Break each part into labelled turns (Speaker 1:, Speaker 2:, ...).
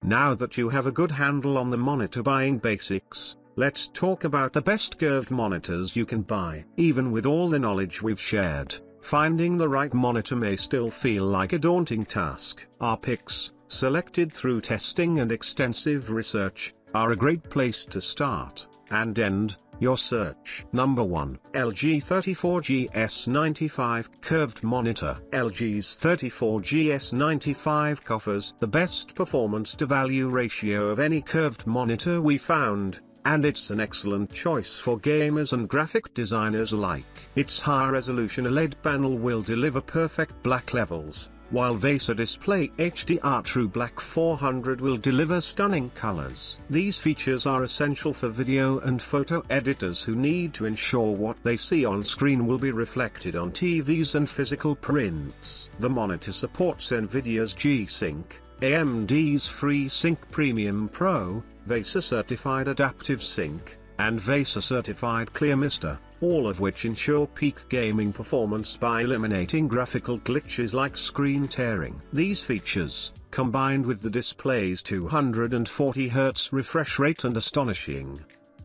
Speaker 1: Now that you have a good handle on the monitor buying basics, let's talk about the best curved monitors you can buy. Even with all the knowledge we've shared, finding the right monitor may still feel like a daunting task. Our picks, selected through testing and extensive research, are a great place to start and end your search. Number 1. LG 34GS95 Curved Monitor. LG's 34GS95 offers the best performance to value ratio of any curved monitor we found, and it's an excellent choice for gamers and graphic designers alike. Its high-resolution OLED panel will deliver perfect black levels, while VESA Display HDR True Black 400 will deliver stunning colors. These features are essential for video and photo editors who need to ensure what they see on screen will be reflected on TVs and physical prints. The monitor supports NVIDIA's G-Sync, AMD's FreeSync Premium Pro, VESA Certified Adaptive Sync, and VESA Certified Clear Mister, all of which ensure peak gaming performance by eliminating graphical glitches like screen tearing. These features, combined with the display's 240Hz refresh rate and astonishing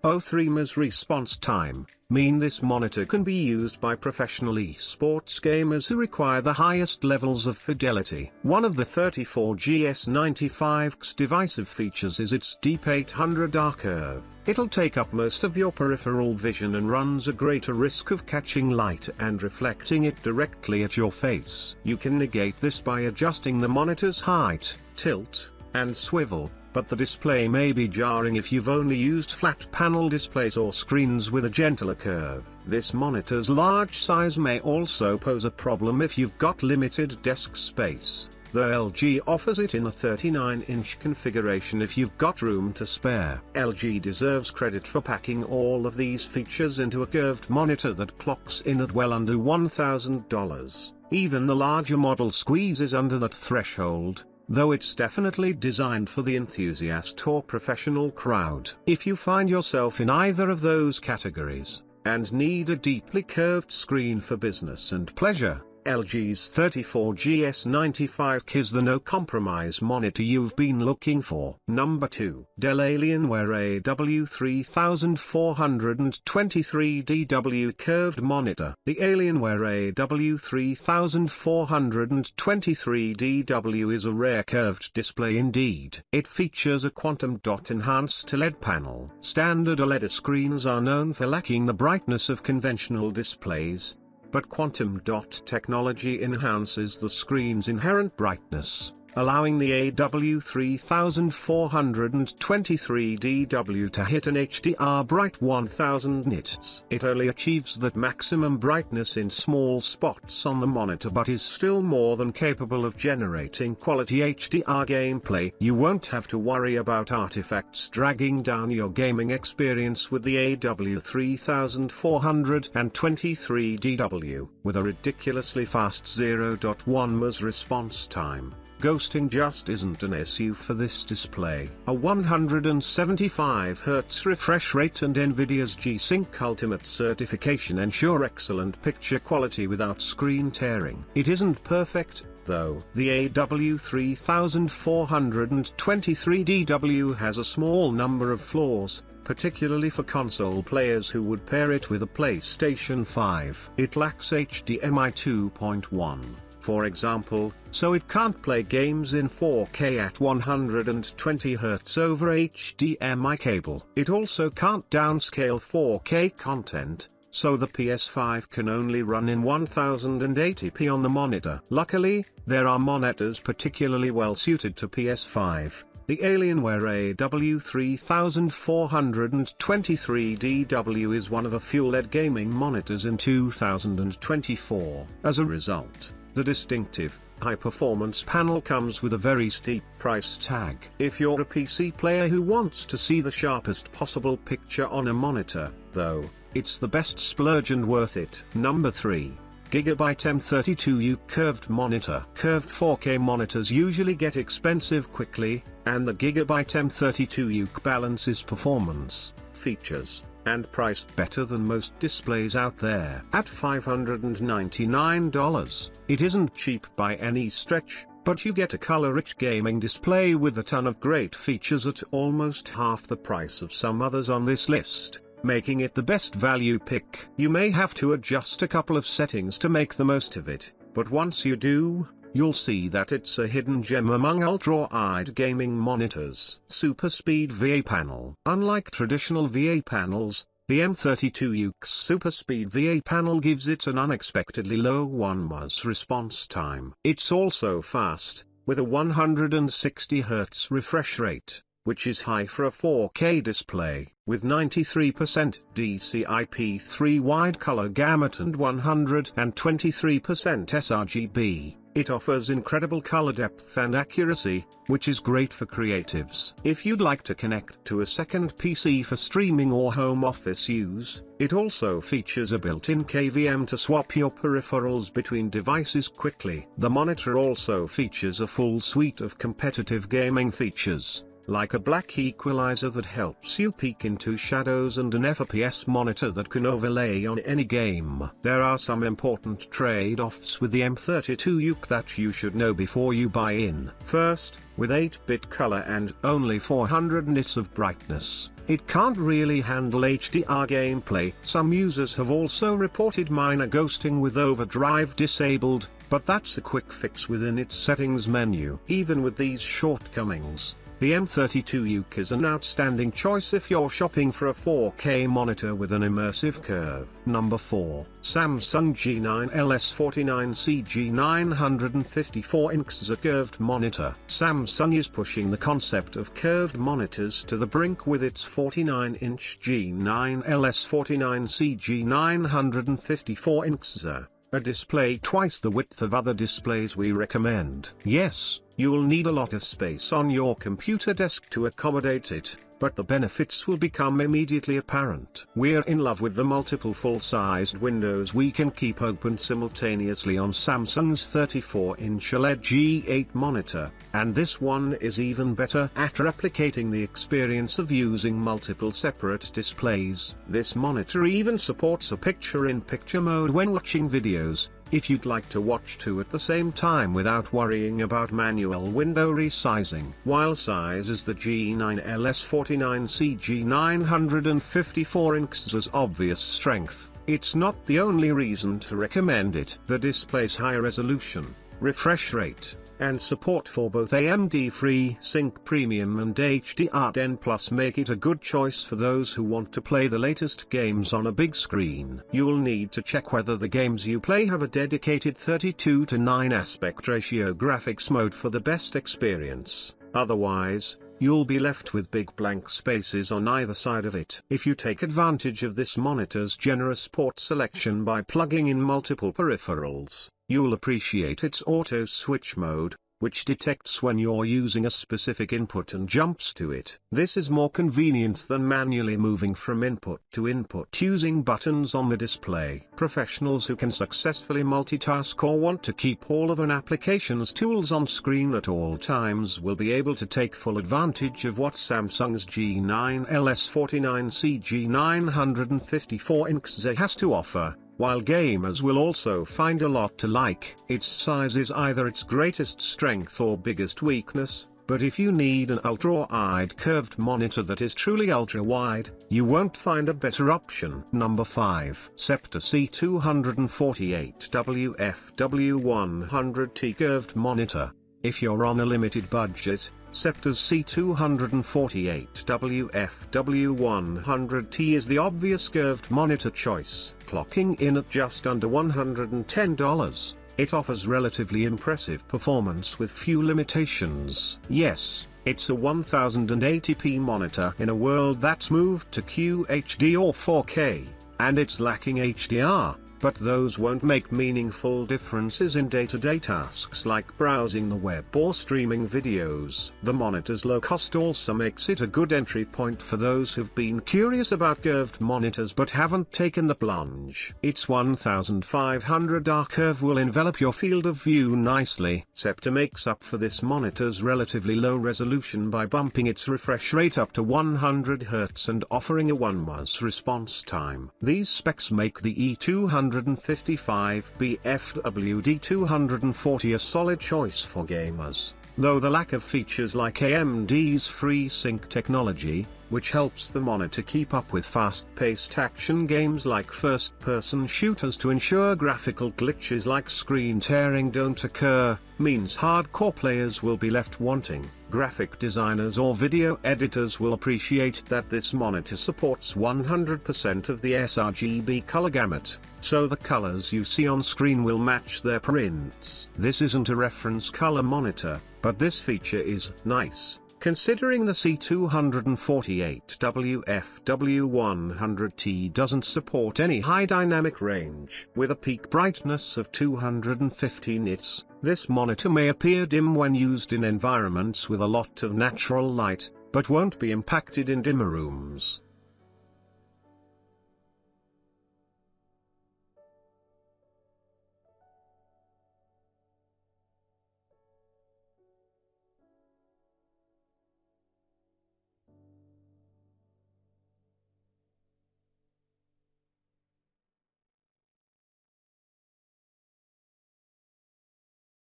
Speaker 1: 03 ms response time, mean this monitor can be used by professional esports gamers who require the highest levels of fidelity. One of the 34GS95's divisive features is its deep 800R curve. It'll take up most of your peripheral vision and runs a greater risk of catching light and reflecting it directly at your face. You can negate this by adjusting the monitor's height, tilt, and swivel, but the display may be jarring if you've only used flat panel displays or screens with a gentler curve. This monitor's large size may also pose a problem if you've got limited desk space, though LG offers it in a 39-inch configuration if you've got room to spare. LG deserves credit for packing all of these features into a curved monitor that clocks in at well under $1,000. Even the larger model squeezes under that threshold, though it's definitely designed for the enthusiast or professional crowd. If you find yourself in either of those categories, and need a deeply curved screen for business and pleasure, LG's 34GS95 is the no-compromise monitor you've been looking for. Number 2. Dell Alienware AW3423DW Curved Monitor. The Alienware AW3423DW is a rare curved display indeed. It features a quantum dot enhanced OLED panel. Standard OLED screens are known for lacking the brightness of conventional displays, but quantum dot technology enhances the screen's inherent brightness, allowing the AW3423DW to hit an HDR bright 1000 nits. It only achieves that maximum brightness in small spots on the monitor but is still more than capable of generating quality HDR gameplay. You won't have to worry about artifacts dragging down your gaming experience with the AW3423DW, with a ridiculously fast 0.1 ms response time. Ghosting just isn't an issue for this display. A 175Hz refresh rate and NVIDIA's G-Sync Ultimate certification ensure excellent picture quality without screen tearing. It isn't perfect, though. The AW3423DW has a small number of flaws, particularly for console players who would pair it with a PlayStation 5. It lacks HDMI 2.1. for example, so it can't play games in 4K at 120Hz over HDMI cable. It also can't downscale 4K content, so the PS5 can only run in 1080p on the monitor. Luckily, there are monitors particularly well suited to PS5. The Alienware AW3423DW is one of a few OLED gaming monitors in 2024. As a result, the distinctive, high-performance panel comes with a very steep price tag. If you're a PC player who wants to see the sharpest possible picture on a monitor, though, it's the best splurge and worth it. Number 3. Gigabyte M32U Curved Monitor. Curved 4K monitors usually get expensive quickly, and the Gigabyte M32U balances performance, features, and price better than most displays out there. At $599, it isn't cheap by any stretch, but you get a color-rich gaming display with a ton of great features at almost half the price of some others on this list, making it the best value pick. You may have to adjust a couple of settings to make the most of it, but once you do, you'll see that it's a hidden gem among ultra-wide gaming monitors. Super Speed VA Panel. Unlike traditional VA panels, the M32Uke's Super Speed VA panel gives it an unexpectedly low 1 Ms response time. It's also fast, with a 160 Hz refresh rate, which is high for a 4K display. With 93% DCI-P3 wide color gamut and 123% sRGB, it offers incredible color depth and accuracy, which is great for creatives. If you'd like to connect to a second PC for streaming or home office use, it also features a built-in KVM to swap your peripherals between devices quickly. The monitor also features a full suite of competitive gaming features, like a black equalizer that helps you peek into shadows and an FPS monitor that can overlay on any game. There are some important trade-offs with the M32Uke that you should know before you buy in. First, with 8-bit color and only 400 nits of brightness, it can't really handle HDR gameplay. Some users have also reported minor ghosting with overdrive disabled, but that's a quick fix within its settings menu. Even with these shortcomings, the M32Uke is an outstanding choice if you're shopping for a 4K monitor with an immersive curve. Number 4. Samsung G9 LS49C G954 a curved monitor. Samsung is pushing the concept of curved monitors to the brink with its 49-inch G9 LS49C G954 a display twice the width of other displays we recommend. Yes, you'll need a lot of space on your computer desk to accommodate it, but the benefits will become immediately apparent. We're in love with the multiple full-sized windows we can keep open simultaneously on Samsung's 34-inch OLED G8 monitor, and this one is even better at replicating the experience of using multiple separate displays. This monitor even supports a picture-in-picture mode when watching videos, if you'd like to watch two at the same time without worrying about manual window resizing. While size is the G9 LS49C G954's obvious strength, it's not the only reason to recommend it. The display's high resolution, refresh rate, and support for both AMD FreeSync Premium and HDR10+ make it a good choice for those who want to play the latest games on a big screen. You'll need to check whether the games you play have a dedicated 32:9 aspect ratio graphics mode for the best experience. Otherwise, you'll be left with big blank spaces on either side of it. If you take advantage of this monitor's generous port selection by plugging in multiple peripherals, you'll appreciate its auto switch mode, which detects when you're using a specific input and jumps to it. This is more convenient than manually moving from input to input using buttons on the display. Professionals who can successfully multitask or want to keep all of an application's tools on screen at all times will be able to take full advantage of what Samsung's G9 LS49C G954 has to offer, while gamers will also find a lot to like. Its size is either its greatest strength or biggest weakness, but if you need an ultra-wide curved monitor that is truly ultra-wide, you won't find a better option. Number 5. Sceptre C248WFW100T Curved Monitor. If you're on a limited budget, Sceptre's C248WFW100T is the obvious curved monitor choice. Clocking in at just under $110, it offers relatively impressive performance with few limitations. Yes, it's a 1080p monitor in a world that's moved to QHD or 4K, and it's lacking HDR. But those won't make meaningful differences in day-to-day tasks like browsing the web or streaming videos. The monitor's low cost also makes it a good entry point for those who've been curious about curved monitors but haven't taken the plunge. Its 1500R curve will envelop your field of view nicely. Sceptre makes up for this monitor's relatively low resolution by bumping its refresh rate up to 100 Hz and offering a 1 Ms response time. These specs make the E200 255B FWD240 a solid choice for gamers, though the lack of features like AMD's FreeSync technology, which helps the monitor keep up with fast-paced action games like first-person shooters to ensure graphical glitches like screen tearing don't occur, means hardcore players will be left wanting. Graphic designers or video editors will appreciate that this monitor supports 100% of the sRGB color gamut, so the colors you see on screen will match their prints. This isn't a reference color monitor, but this feature is nice, considering the C248WFW100T doesn't support any high dynamic range. With a peak brightness of 250 nits, this monitor may appear dim when used in environments with a lot of natural light, but won't be impacted in dimmer rooms.